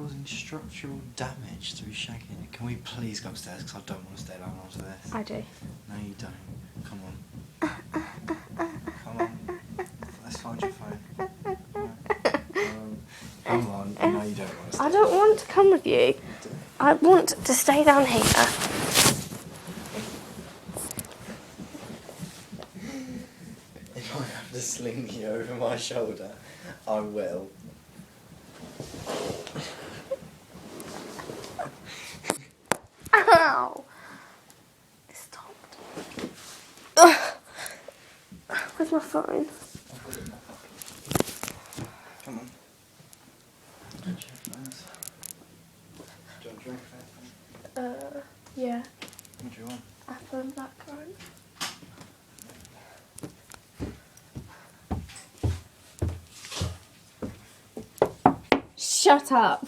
causing structural damage through shagging it. Can we please go upstairs, because I don't want to stay down after this. I do. No, you don't. Come on. Come on. Let's find your phone. Come on. No, you don't want to stay. I don't want to come with you. I want to stay down here. If I have to sling you over my shoulder, I will. Ow! It stopped. Ugh. Where's my phone? Come on. Do you want a drink first? Yeah. What do you want? Apple and blackcurrant. Shut up.